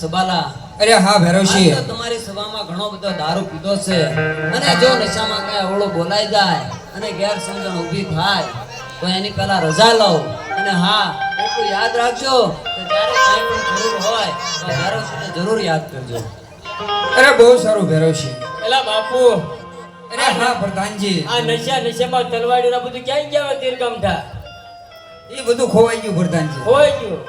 સબાલા. અરે હા ભેરવશી, આજ તો તમારી સભામાં ઘણો બધો દારૂ પીધો છે અને જો નશામાં કઈ અવળો બોલાઈ જાય અને ગેરસમજણ ઊભી થાય તો એની પહેલા રજા લઉં. અને હા, એટલું યાદ રાખજો કે જ્યારે કાંઈ પણ જરૂર હોય તો ભેરવશીને જરૂર યાદ કરજો. અરે બહુ સારું ભેરવશી. એલા બાપુ, અરે હા પ્રધાનજી, આ નશામાં તલવાડીના બધું ક્યાં ગયા તીરકામ થા એ બધું ખોવાઈ ગયું પ્રધાનજી. હોય ગયું.